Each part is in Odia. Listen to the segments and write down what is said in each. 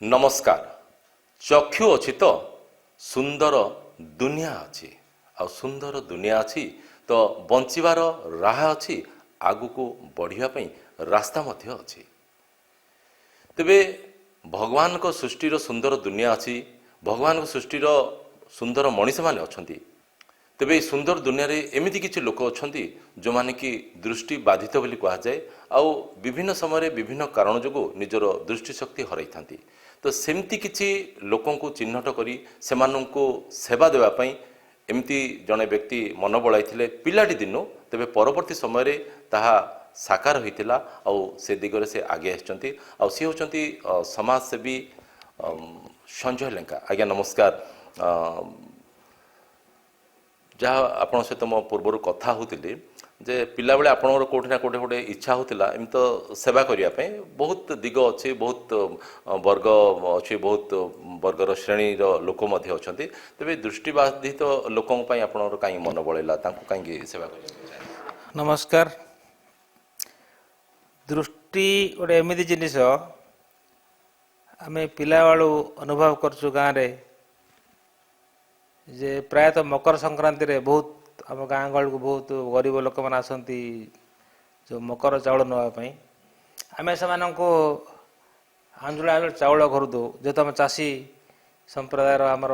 नमस्कार। चक्षु अच्छी तो सुंदर दुनिया अच्छी आ सुंदर दुनिया अच्छी तो बंचवार राह अच्छी आगु को बढ़ापी रास्ता मध्य अच्छी। तेबे भगवान को सृष्टिर सुंदर दुनिया अच्छी, भगवान को सृष्टिर सुंदर मनीष मैंने अच्छा। तेबे सुंदर दुनिया रे एमिति किछि लोक अछंती जो माने कि दृष्टि बाधित बोली कहा जाए आउ विभिन्न समय विभिन्न कारण जोगु निजर दृष्टि शक्ति हराई थांती। तो सेमती किछि लोकों को चिन्हट करी सेमानंको सेवा देवा पई एमती जने व्यक्ति मन बळाइथिले पिलाटी दिनो। तेबे परवर्ती समय रे ताहा साकार होइतिला आउ से दिगरे से आगे आछंती आउ से होचंती समाज सेवी संजय लेंका। आज्ञा नमस्कार। जहाँ आपण सहित मो पूर्वर कथा होती जे पिला बेले आपणर कोठी ना कोठी गोटे इच्छा होता एम तो सेवा करने बहुत दिग अच्छे, बहुत वर्ग अच्छे, बहुत वर्गर श्रेणीर लोक अच्छा। तेरे दृष्टिबाधित लोकों आपणर कहीं मन बड़ेला कहीं सेवा कर। नमस्कार। दृष्टि गोटे एमती जिनिस आम पिला बेलू अनुभव करछु गाँव रे जे प्रायतः मकर संक्रांति रे बहुत आम गाँ गहल को बहुत गरीब लोक मैंने आसती जो मकर चाउल नापी आम से आंजुला चाउल घर दो जेहेतु आम चाषी संप्रदायर आमर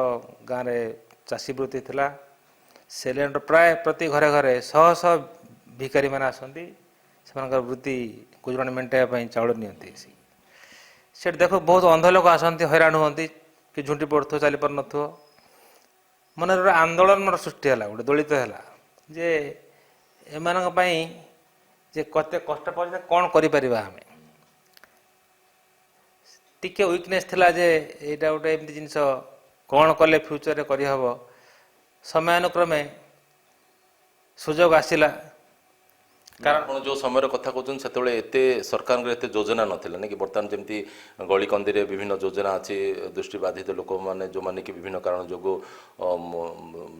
गाँव में चाषी वृत्ति थिला। सिलेंडर प्राय प्रति घरे घरे शह शह भिकारी मैंने आसती से वृत्ति गुजराण मेटाइवाई चाउल नियंती। से देख बहुत अंध लोक आसती हैरान हुंती कि झुंटी पड़ो चली पार न मन आंदोलन मोर सृष्टि है गोटे दलित है जे एम जे कते कष्ट पड़े कौन करें टिके वीकनेस थिला जे एटा गोटे एमती जिनस कौन कले फ्यूचर रे करहब। समयानुक्रमे सुजोग आसिला कारण जो समय कथा कहते से एते सरकार एते योजना नाला नहीं कि बर्तमान जमी गली कंदी रे विभिन्न योजना अच्छी दृष्टिबाधित लोक मैंने जो माने कि विभिन्न कारण जो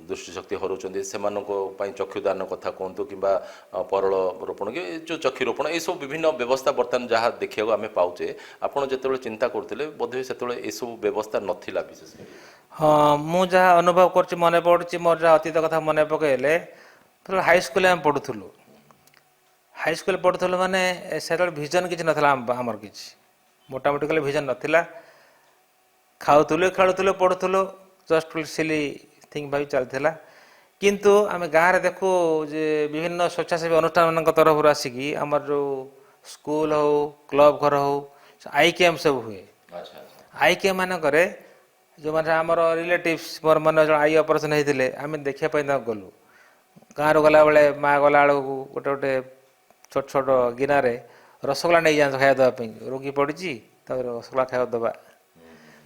दृष्टिशक्ति हराउं से चक्षुदान कथा कहतु कि परल रोपण कि जो चक्षु रोपण ये सब विभिन्न व्यवस्था बर्तमान जहाँ देखा आम पाचे आपड़ जो चिंता करते बोधे से सब व्यवस्था नाला विशेष। हाँ मु जहाँ अनुभव कर मन पड़ी मोर जहाँ अतीत कथा मन पकड़े हाईस्कल आम पढ़ुलु हाईस्कल पढ़ुलु माने से भिजन किसी नाला आमर किसी मोटामोटी कले भिजन नाला खाऊलु खेलुलु पढ़ुलु जस्ट सिली थिंग भाई चलता। किंतु आम गाँव में देखु जे विभिन्न स्वेच्छासेवी अनुष्ठान मान तरफ आसिकी आमर जो स्कूल हो क्लब घर हो आई कैम्प सब हुए। आई कैम्प मानक जो मैंने आमर रिलेटिव्स मोर मन जो आई ऑपरेशन होते आम देखापी गलु गाँव गला बेले माँ गला बेलू गोटे गोटे छोट छोट गिनार रसगोला नहीं जाए खाया देवाई रोगी पड़ी रसगोला खाया दबा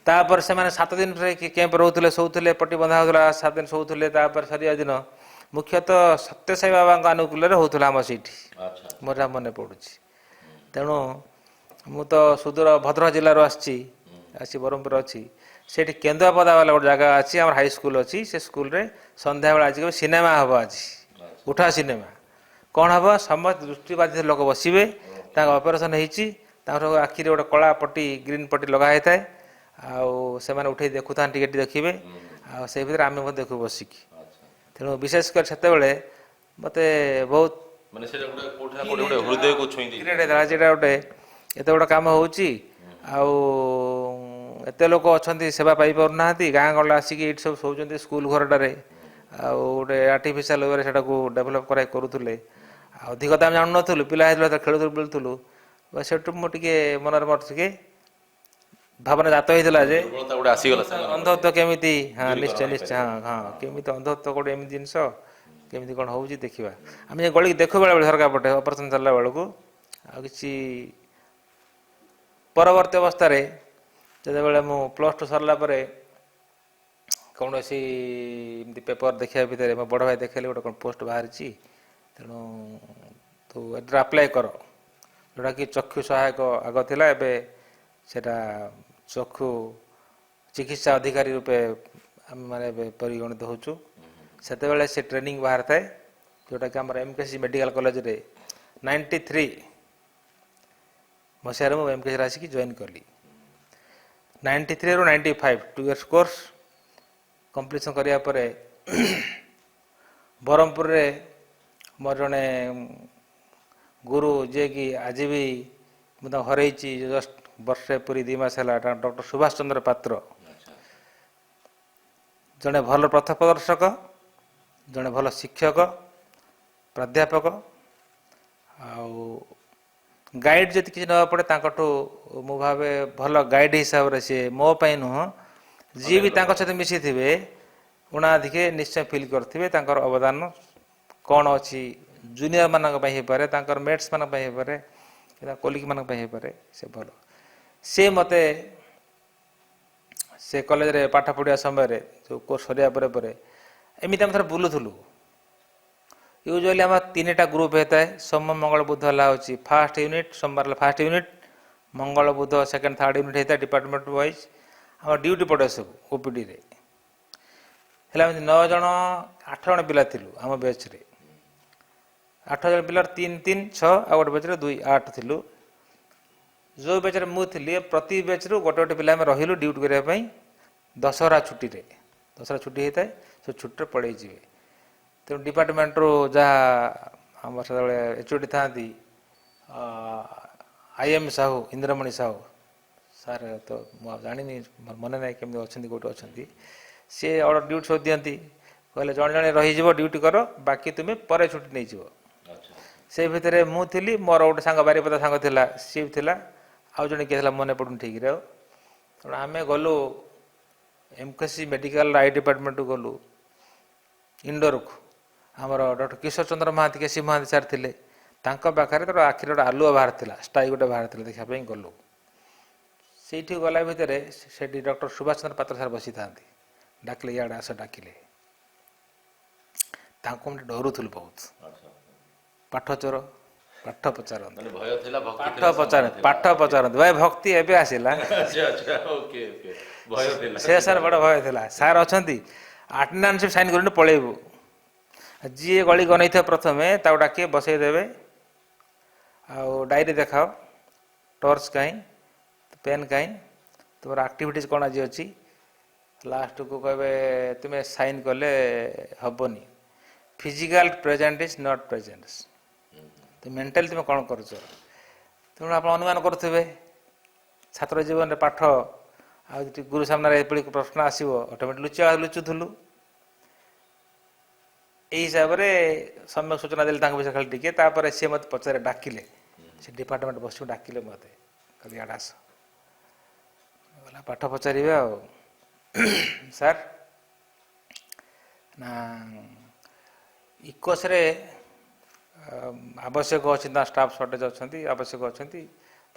तापर से 7 दिन कैंप रोते शोले पट्टी बंधा होता 7 दिन शोले सरिया दिन मुख्यतः सत्यसाई बाबा अनुकूल होता आम से मोर जहाँ मन पड़ू। तेणु मु तो सुदूर भद्रक जिलूर आसी ब्रह्मपुर अच्छी से केन्दुआपदा वाला गोटे जगह अच्छी आम हाईस्कल अच्छी से स्कूल रे संध्या बेला आज सिनेमा हम आज उठा सिनेमा कौन हम समस्त दृष्टिबाधित लोक बसवे ऑपरेशन हो आखिरी गोटे कला पट्टी ग्रीन पट्टी लगाई थाए से उठे देखु था टिके देखिए से भीतर आम देखू बसिकी। तेणु विशेषकर से मत बहुत हृदय को गोटे एत गोटे कम होते लोक अच्छा सेवा पाई पार ना गाँ गला आसिक ये सब शोचते स्कूल घरटारे गोटे आर्टिफिशियल वे से डेभलप कराई करूँ अधिक तो आम जानू नु पिला खेलुलु बुलूलु से मुझे मनर मोर टे भावना जात होता जे अंधत्व केमी। हाँ निश्चय निश्चय हाँ हाँ केमी अंधत्व गोटे एम जिनस केमी कौन हो देखा आम गली देखु बेले बेले सरकार पटे ऑपरेशन चलला बेलू कि परवर्ती अवस्था जो मु +2 सरला कौन सी पेपर देखा भितर मो बड़ भाई देखेले गोटे कौन पोस्ट बाहरी तेणु तू एड्रे आप्लाय कर जोटा कि चक्षु सहायक आग थिला एबे सेटा चक्षु चिकित्सा अधिकारी रूपे आम माने परिगणित होचु। सेतेबेले से ट्रेनिंग बाहर थाए जोटा कि आम एमकेसी मेडिकल कॉलेज रे 93 मसीह मुझे एमकेसी आसिक जॉइन कली। 93 ରୁ 95 2 years କୋର୍ସ କମ୍ପ୍ଲିସନ୍ କରିବା ପରେ ବ୍ରହ୍ମପୁରରେ ମୋର ଜଣେ ଗୁରୁ ଯିଏକି ଆଜି ବି ମୁଁ ତାଙ୍କୁ ହରେଇଛି ଜଷ୍ଟ ବର୍ଷେ ପୁରୀ 2 ମାସ ହେଲା, ଡକ୍ଟର ସୁଭାଷ ଚନ୍ଦ୍ର ପାତ୍ର, ଜଣେ ଭଲ ପଥ ପ୍ରଦର୍ଶକ, ଜଣେ ଭଲ ଶିକ୍ଷକ, ପ୍ରାଧ୍ୟାପକ, ଆଉ ଗାଇଡ଼ ଯଦି କିଛି ନେବାକୁ ପଡ଼େ ତାଙ୍କଠୁ ମୁଁ ଭାବେ ଭଲ ଗାଇଡ଼ ହିସାବରେ ସିଏ ମୋ ପାଇଁ ନୁହଁ, ଯିଏ ବି ତାଙ୍କ ସହିତ ମିଶିଥିବେ ଉଣାଧିକେ ନିଶ୍ଚୟ ଫିଲ୍ କରିଥିବେ ତାଙ୍କର ଅବଦାନ କ'ଣ ଅଛି। ଜୁନିୟର ମାନଙ୍କ ପାଇଁ ହେଇପାରେ, ତାଙ୍କର ମେଟ୍ସ ମାନଙ୍କ ପାଇଁ ହେଇପାରେ, କଲିଗ ମାନଙ୍କ ପାଇଁ ହେଇପାରେ, ସେ ଭଲ। ସେ ମୋତେ ସେ କଲେଜରେ ପାଠ ପଢ଼ିବା ସମୟରେ ଯେଉଁ କୋର୍ସ ସରିବା ପରେ ପରେ ଏମିତି ଆମେ ଥରେ ବୁଲୁଥିଲୁ। ୟୁଜୁଆଲି ଆମର 3ଟା ଗ୍ରୁପ୍ ହେଇଥାଏ, ସୋମ ମଙ୍ଗଳ ବୁଧ ହେଲା ହେଉଛି ଫାର୍ଷ୍ଟ ୟୁନିଟ୍, ସୋମବାର ହେଲା ଫାର୍ଷ୍ଟ ୟୁନିଟ୍, ମଙ୍ଗଳ ବୁଧ ସେକେଣ୍ଡ ଥାର୍ଡ଼ ୟୁନିଟ୍ ହେଇଥାଏ ଡିପାର୍ଟମେଣ୍ଟ ୱାଇଜ୍। ଆମର ଡ୍ୟୁଟି ପଡ଼େ ସବୁ ଓପିଡ଼ିରେ। ହେଲେ ଆମେ 9 ଜଣ 8 ଜଣ ପିଲା ଥିଲୁ ଆମ ବ୍ୟାଚ୍ରେ। 8 ଜଣ ପିଲାର 3 3 6 ଆଉ ଗୋଟେ ବ୍ୟାଚ୍ରେ 2 8 ଥିଲୁ। ଯେଉଁ ବ୍ୟାଚ୍ରେ ମୁଁ ଥିଲି ପ୍ରତି ବ୍ୟାଚ୍ରୁ ଗୋଟେ ଗୋଟେ ପିଲା ଆମେ ରହିଲୁ ଡ୍ୟୁଟି କରିବା ପାଇଁ ଦଶହରା ଛୁଟିରେ। ଦଶହରା ଛୁଟି ହେଇଥାଏ, ସେ ଛୁଟିରେ ପଳେଇଯିବେ। ତେଣୁ ଡିପାର୍ଟମେଣ୍ଟରୁ ଯାହା ଆମର ସେତେବେଳେ ଏଚଓଡ଼ି ଥାନ୍ତି IM ସାହୁ, ଇନ୍ଦ୍ରମଣି ସାହୁ ସାର୍, ତ ମୁଁ ଆଉ ଜାଣିନି ମନେ ନାହିଁ କେମିତି ଅଛନ୍ତି କେଉଁଠି ଅଛନ୍ତି, ସିଏ ଅର୍ଡ଼ର ଡ୍ୟୁଟି ସବୁ ଦିଅନ୍ତି, କହିଲେ ଜଣେ ଜଣେ ରହିଯିବ ଡ୍ୟୁଟି କର, ବାକି ତୁମେ ପରେ ଛୁଟି ନେଇଯିବ। ସେଇ ଭିତରେ ମୁଁ ଥିଲି, ମୋର ଗୋଟେ ସାଙ୍ଗ ବାରିପଦା ସାଙ୍ଗ ଥିଲା, ସିଏ ବି ଥିଲା, ଆଉ ଜଣେ କିଏ ଥିଲା ମନେ ପଡ଼ୁନି ଠିକ୍ରେ। ଆଉ ତେଣୁ ଆମେ ଗଲୁ MKC ମେଡ଼ିକାଲର ଆଇ ଡିପାର୍ଟମେଣ୍ଟକୁ ଗଲୁ ଇଣ୍ଡୋରକୁ। ଆମର doctor Kishore Chandra Mohanty, KC Mohanty sir ଥିଲେ, ତାଙ୍କ ପାଖରେ ତାର ଆଖିରେ ଗୋଟେ ଆଲୁଅ ବାହାରିଥିଲା, ଷ୍ଟାଇ ଗୋଟେ ବାହାରିଥିଲା, ଦେଖିବା ପାଇଁ ଗଲୁ। ସେଇଠି ଗଲା ଭିତରେ ସେଠି ଡକ୍ଟର ସୁଭାଷ ଚନ୍ଦ୍ର ପାତ୍ର ସାର୍ ବସିଥାନ୍ତି, ଡାକିଲେ ଇଆଡ଼େ ଆସ, ଡାକିଲେ। ତାଙ୍କୁ ଆମେ ଡରୁଥିଲୁ ବହୁତ। ପାଠ ଚୋର, ପାଠ ପଚାରନ୍ତୁ, ପାଠ ପଚାରନ୍ତୁ, ଭାଇ ଭକ୍ତି ଏବେ ଆସିଲା। ସେ ସାର୍ ବଡ଼ ଭୟ ଥିଲା। ସାର୍ ଅଛନ୍ତି, ଆଟେଣ୍ଡାନ୍ସ ସାଇନ୍ କରିନି ପଳେଇବୁ। ଯିଏ ଗଳି ଗନେଇଥିବ ପ୍ରଥମେ ତାକୁ ଡାକିବେ, ବସେଇ ଦେବେ, ଆଉ ଡାଏରୀ ଦେଖାଅ, ଟର୍ଚ୍ଚ କାହିଁ, ପେନ୍ କାହିଁ, ତୁମର ଆକ୍ଟିଭିଟିଜ୍ କ'ଣ ଆଜି ଅଛି। ଲାଷ୍ଟକୁ କହିବେ ତୁମେ ସାଇନ୍ କଲେ ହେବନି, physical present is not present, ତ ମେଣ୍ଟାଲି ତୁମେ କ'ଣ କରୁଛ। ତେଣୁ ଆପଣ ଅନୁମାନ କରୁଥିବେ ଛାତ୍ର ଜୀବନରେ ପାଠ ଆଉ ଗୁରୁ ସାମ୍ନାରେ ଏପରି ପ୍ରଶ୍ନ ଆସିବ, ଅଟୋମେଟିକ୍ ଲୁଚୁଥିଲୁ। ଏଇ ହିସାବରେ ସମ୍ୟକ ସୂଚନା ଦେଲେ ତାଙ୍କ ବିଷୟରେ ଖାଲି ଟିକେ। ତାପରେ ସିଏ ମୋତେ ପଚାରେ, ଡାକିଲେ, ସେ ଡିପାର୍ଟମେଣ୍ଟ ବସିକୁ ଡାକିଲେ ମୋତେ, କହିଲେ ଇଆଡ଼େ ଆସ, ଗଲା ପାଠ ପଚାରିବେ ଆଉ। ସାର୍ ନା ଇକୋସରେ ଆବଶ୍ୟକ ଅଛି, ନା ଷ୍ଟାଫ୍ ସର୍ଟେଜ୍ ଅଛନ୍ତି, ଆବଶ୍ୟକ ଅଛନ୍ତି,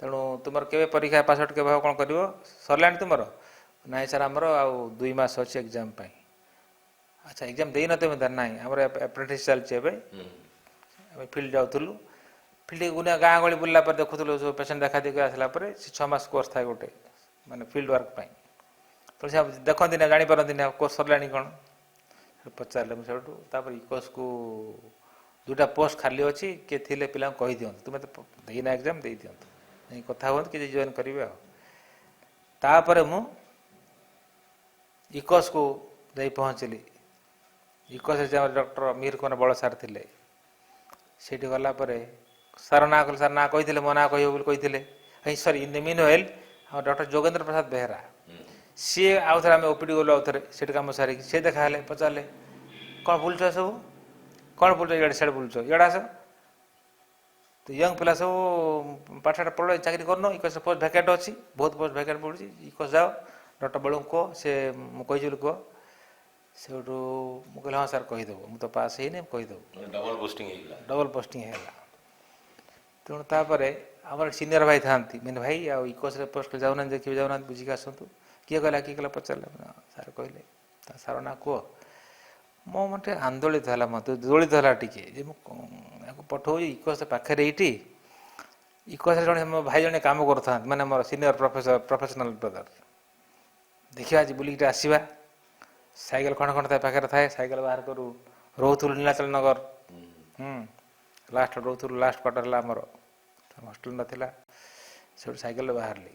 ତେଣୁ ତୁମର କେବେ ପରୀକ୍ଷା ପାସ୍ ଆଉଟ୍ କେବେ ହେବ, କ'ଣ କରିବ, ସରିଲାଣି ତୁମର? ନାଇଁ ସାର୍, ଆମର ଆଉ 2 ମାସ ଅଛି ଏକ୍ଜାମ୍ ପାଇଁ। ଆଚ୍ଛା, ଏକ୍ଜାମ୍ ଦେଇନ ତୁମେ? ନାହିଁ, ଆମର ଆପ୍ରେଣ୍ଟିସ୍ ଚାଲିଛି ଏବେ। ଆମେ ଫିଲ୍ଡ ଯାଉଥିଲୁ, ଫିଲ୍ଡ ଗାଁ ଗହଳି ବୁଲିଲା ପରେ ଦେଖୁଥିଲୁ ସବୁ ପେସେଣ୍ଟ ଦେଖା ଦେଖି ଆସିଲା ପରେ, ସେ 6 ମାସ କୋର୍ସ ଥାଏ ଗୋଟେ, ମାନେ ଫିଲ୍ଡ ୱାର୍କ ପାଇଁ। ତେଣୁ ସେ ଦେଖନ୍ତି ନା, ଜାଣିପାରନ୍ତି ନା କୋର୍ସ ସରିଲାଣି କ'ଣ। ପଚାରିଲେ ମୁଁ ସେଠୁ, ତାପରେ ଇକୋସ୍କୁ 2ଟା ପୋଷ୍ଟ ଖାଲି ଅଛି, କିଏ ଥିଲେ ପିଲାଙ୍କୁ କହିଦିଅନ୍ତୁ, ତୁମେ ତ ଦେଇନା ଏକ୍ଜାମ୍, ଦେଇଦିଅନ୍ତୁ, ଯାଇ କଥା ହୁଅନ୍ତୁ, କିଛି ଜଏନ୍ କରିବେ ଆଉ। ତାପରେ ମୁଁ ଇକୋସ୍କୁ ଯାଇ ପହଞ୍ଚିଲି। ଇକୋସ୍ରେ ଯେ ଆମର ଡକ୍ଟର ମିହିର କୁମାର ବଳ ସାର୍ ଥିଲେ, ସେଇଠି ଗଲା ପରେ ସାର୍ ନାଁ କହିଲେ, ସାର୍ ନାଁ କହିଥିଲେ, ମୋ ନାଁ କହିବ ବୋଲି କହିଥିଲେ। ସରି, ଇନ୍ ଦ ମିନ୍ ୱେଲ୍ ଆମର ଡକ୍ଟର ଯୋଗେନ୍ଦ୍ର ପ୍ରସାଦ ବେହେରା, ସିଏ ଆଉ ଥରେ ଆମେ ଓପିଡ଼ି ଗଲୁ, ଆଉ ଥରେ ସେଠି କାମ ସାରିକି ସିଏ ଦେଖା ହେଲେ, ପଚାରିଲେ କ'ଣ ବୁଲୁଛ ସବୁ, କ'ଣ ବୁଲୁଛ, ଇଆଡ଼େ ସିଆଡ଼େ ବୁଲୁଛ, ଇଆଡ଼େ ଆସ, ତ ୟଙ୍ଗ ପିଲା ସବୁ ପାଠଟା ପଢ଼, ଚାକିରି କରୁନ, ଇକୋସ୍ ପୋଷ୍ଟ ଭ୍ୟାକେଣ୍ଟ ଅଛି, ବହୁତ ପୋଷ୍ଟ ଭ୍ୟାକେଣ୍ଟ ପଡ଼ୁଛି, ଇକୋସ୍ ଯାଅ, ଡକ୍ଟର ବଳଙ୍କୁ କୁହ, ସେ ମୁଁ କହିଛି ବୋଲି କୁହ। ସେଇଠୁ ମୁଁ କହିଲି ହଁ ସାର୍ କହିଦେବୁ, ମୁଁ ତ ପାସ୍ ହେଇନି, କହିଦେବୁ। ଡବଲ ପୋଷ୍ଟିଂ ହେଇଗଲା। ଡବଲ ପୋଷ୍ଟିଂ ହେଇଗଲା। ତେଣୁ ତାପରେ ଆମର ସିନିୟର ଭାଇ ଥାନ୍ତି, ମାନେ ଭାଇ ଆଉ ଇକୋସ୍ରେ ପୋଷ୍ଟ ଯାଉନାହାନ୍ତି, ଦେଖିବେ ଯାଉନାହାନ୍ତି, ବୁଝିକି ଆସନ୍ତୁ। କିଏ କହିଲା, କିଏ କହିଲା, ପଚାରିଲେ, ସାର୍ କହିଲେ, ତା ସାର୍ ନାଁ କୁହ। ମୋ ମନ ଟିକେ ଆନ୍ଦୋଳିତ ହେଲା, ମୋତେ ଦୋଳିତ ହେଲା ଟିକେ, ଯେ ମୁଁ ୟାକୁ ପଠଉଛି ଇକୋସ୍ ପାଖରେ ଏଇଠି। ଇକୋସ୍ରେ ଜଣେ ମୋ ଭାଇ ଜଣେ କାମ କରୁଥାନ୍ତି, ମାନେ ମୋର ସିନିୟର ପ୍ରଫେସନାଲ ବ୍ରଦର। ଦେଖିବା ଆଜି ବୁଲିକି ଟିକେ ଆସିବା। ସାଇକେଲ ଖଣ୍ଡ ଖଣ୍ଡ ତା ପାଖରେ ଥାଏ, ସାଇକେଲ ବାହାର କରୁ, ରହୁଥିଲୁ ନୀଳାଚଳ ନଗର, ଲାଷ୍ଟ ରହୁଥିଲୁ, ଲାଷ୍ଟ କ୍ୱାର୍ଟର ହେଲା ଆମର, ହଷ୍ଟେଲ ନଥିଲା, ସେଠୁ ସାଇକେଲରେ ବାହାରିଲି।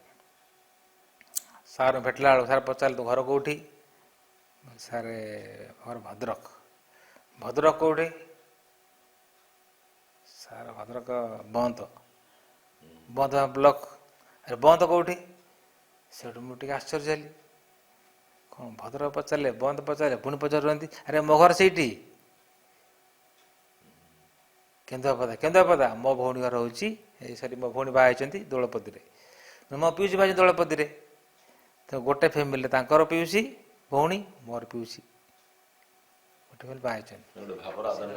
ସାର୍ ଭେଟିଲା ବେଳକୁ ସାର୍ ପଚାରିଲେ ତୁ ଘର କେଉଁଠି? ସାର୍ ଘର ଭଦ୍ରକ। ଭଦ୍ରକ କେଉଁଠି? ସାର୍ ଭଦ୍ରକ ବନ୍ତ। ବନ୍ତ ବ୍ଲକ। ଆରେ ବନ୍ତ କେଉଁଠି? ସେଠୁ ମୁଁ ଟିକେ ଆଶ୍ଚର୍ଯ୍ୟ ହେଲି, କ'ଣ ଭଦ୍ରକ ପଚାରିଲେ, ବନ୍ଦ ପଚାରିଲେ, ପୁଣି ପଚାରୁଛନ୍ତି, ଆରେ ମୋ ଘର ସେଇଠି କେନ୍ଦୁଆପଦା। କେନ୍ଦୁଆପଦା ମୋ ଭଉଣୀ ଘର ହେଉଛି ସରି ମୋ ଭଉଣୀ ବାହା ହେଇଛନ୍ତି ଦୋଳପଦୀରେ, ମୋ ପିଉସୀ ବାହା ହେଇଛନ୍ତି ଦୋଳପଦୀରେ। ତ ଗୋଟେ ଫ୍ୟାମିଲିରେ ତାଙ୍କର ପିଉସୀ ଭଉଣୀ, ମୋର ପିଉସୀ, ଗୋଟେ ଫ୍ୟାମିଲି ବାହା ହେଇଛନ୍ତି।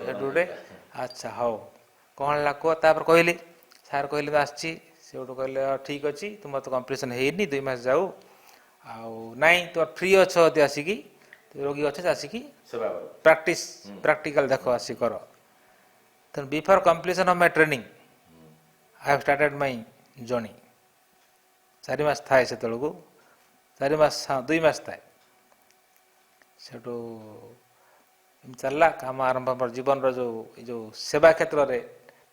ସେଠୁ ଗୋଟେ ଆଚ୍ଛା ହଉ କ'ଣ ହେଲା କୁହ। ତାପରେ କହିଲି, ସାର୍ କହିଲେ ତ ଆସିଛି। ସେଠୁ କହିଲେ ଠିକ୍ ଅଛି, ତୁମର ତ କମ୍ପ୍ଲିସନ୍ ହେଇନି, 2 ମାସ ଯାଉ। ଆଉ ନାଇଁ ତୁମର ଫ୍ରି ଅଛ ଯଦି ଆସିକି, ରୋଗୀ ଅଛ ଆସିକି ପ୍ରାକ୍ଟିକାଲ ଦେଖ ଆସିକି କର। ତେଣୁ before completion of my training I have started my journey. 4 ମାସ ଥାଏ ସେତେବେଳକୁ, 4 ମାସ, ହଁ 2 ମାସ ଥାଏ। ସେଠୁ ଏମିତି ଚାଲିଲା କାମ ଆରମ୍ଭ। ଆମର ଜୀବନର ଯେଉଁ ସେବା କ୍ଷେତ୍ରରେ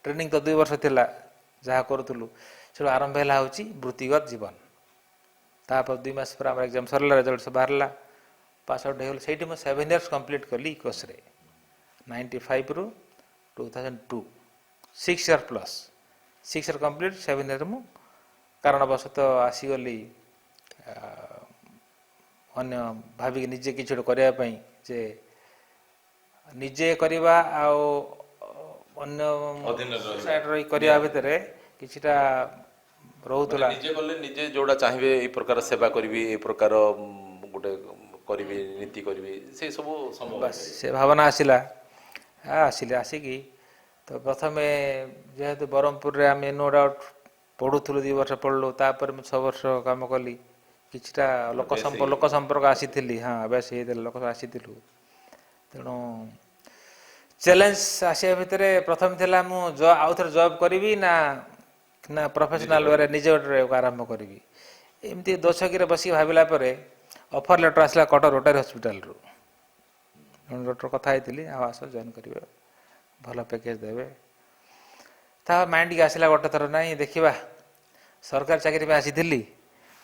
ଟ୍ରେନିଂ ତ 2 ବର୍ଷ ଥିଲା ଯାହା କରୁଥିଲୁ, ସେଠୁ ଆରମ୍ଭ ହେଲା ହେଉଛି ବୃତ୍ତିଗତ ଜୀବନ। ତାପରେ 2 ମାସ ପରେ ଆମର ଏକ୍ଜାମ୍ ସରିଲା, ରେଜଲ୍ଟ ସବୁ ବାହାରିଲା, ପାସ୍ ଆଉଟ୍ ହେଇଗଲି। ସେଇଠି ମୁଁ 7 ଇୟର୍ସ କମ୍ପ୍ଲିଟ୍ କଲି ଇକୋସ୍ରେ, 95ରୁ 2002, 6 year plus. 6 year complete, 7 year ମୁଁ କାରଣବଶତଃ ଆସିଗଲି ଅନ୍ୟ ଭାବିକି ନିଜେ କିଛି ଗୋଟେ କରିବା ପାଇଁ, ଯେ ନିଜେ କରିବା ଆଉ ଅନ୍ୟ ସାଇଡ଼୍ ରହି କରିବା ଭିତରେ କିଛିଟା ରହୁଥିଲା। ନିଜେ କଲେ ନିଜେ ଯୋଉଟା ଚାହିଁବେ, ଏଇ ପ୍ରକାର ସେବା କରିବି, ଏଇ ପ୍ରକାର ଗୋଟେ କରିବି, ନୀତି କରିବି, ସେ ସବୁ ସମ୍ଭବ। ବାସ୍ ସେ ଭାବନା ଆସିଲା। ଆସିକି ତ ପ୍ରଥମେ ଯେହେତୁ ବ୍ରହ୍ମପୁରରେ ଆମେ ନୋ ଡାଉଟ୍ ପଢ଼ୁଥିଲୁ, 2 ବର୍ଷ ପଢ଼ିଲୁ, ତାପରେ ମୁଁ 6 ବର୍ଷ କାମ କଲି। କିଛିଟା ଲୋକ ସମ୍ପର୍କ ଆସିଥିଲି, ହଁ ଅଭ୍ୟାସ ହେଇଥିଲା, ଲୋକ ଆସିଥିଲୁ। ତେଣୁ ଚ୍ୟାଲେଞ୍ଜ ଆସିବା ଭିତରେ ପ୍ରଥମେ ଥିଲା ମୁଁ ଆଉଥରେ ଜବ୍ କରିବି ନା ପ୍ରଫେସନାଲ୍ ୱେରେ ନିଜେ ଗୋଟେ ଆରମ୍ଭ କରିବି। ଏମିତି ଦୋଛକିରେ ବସିକି ଭାବିଲା ପରେ ଅଫର୍ ଲେଟର୍ ଆସିଲା କଟକ ରୋଟାରୀ ହସ୍ପିଟାଲରୁ। ଡକ୍ଟର କଥା ହେଇଥିଲି, ଆଉ ଆସ ଜଏନ୍ କରିବେ, ଭଲ ପ୍ୟାକେଜ୍ ଦେବେ। ତା ମାଇଣ୍ଡକି ଆସିଲା ଗୋଟେ ଥର, ନାହିଁ ଦେଖିବା, ସରକାରୀ ଚାକିରି ପାଇଁ ଆସିଥିଲି,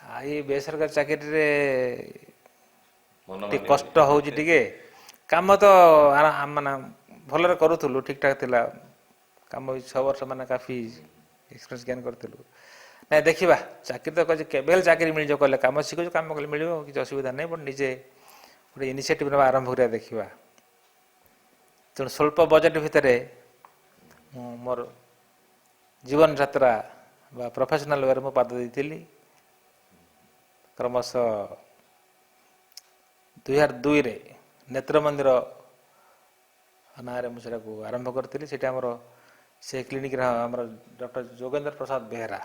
ଆଉ ଏଇ ବେସରକାରୀ ଚାକିରିରେ ଟିକେ କଷ୍ଟ ହେଉଛି। ଟିକେ କାମ ତ ମାନେ ଭଲରେ କରୁଥିଲୁ, ଠିକ୍ଠାକ୍ ଥିଲା କାମ। 6 ବର୍ଷ ମାନେ କାଫି ଏକ୍ସପିରିଏନ୍ସ ଗେନ୍ କରିଥିଲୁ। ନାଇଁ ଦେଖିବା, ଚାକିରି ତ କହିଛି କେବେ ହେଲେ ଚାକିରି ମିଳିଯିବ, କହିଲେ କାମ ଶିଖୁଛୁ, କାମ କଲେ ମିଳିବ, କିଛି ଅସୁବିଧା ନାହିଁ। ବଟ୍ ନିଜେ ଗୋଟେ ଇନିସିଏଟିଭ୍ ନେବା, ଆରମ୍ଭ କରିବା, ଦେଖିବା। ତେଣୁ ସ୍ୱଳ୍ପ ବଜେଟ୍ ଭିତରେ ମୁଁ ମୋର ଜୀବନଯାତ୍ରା ବା ପ୍ରଫେସନାଲ୍ ୱେରେ ମୁଁ ପାଦ ଦେଇଥିଲି। କ୍ରମଶଃ 2002ରେ ନେତ୍ର ମନ୍ଦିର ନାଁରେ ମୁଁ ସେଟାକୁ ଆରମ୍ଭ କରିଥିଲି। ସେଠି ଆମର ସେ କ୍ଲିନିକ୍ରେ ଆମର ଡକ୍ଟର ଯୋଗେନ୍ଦ୍ର ପ୍ରସାଦ ବେହେରା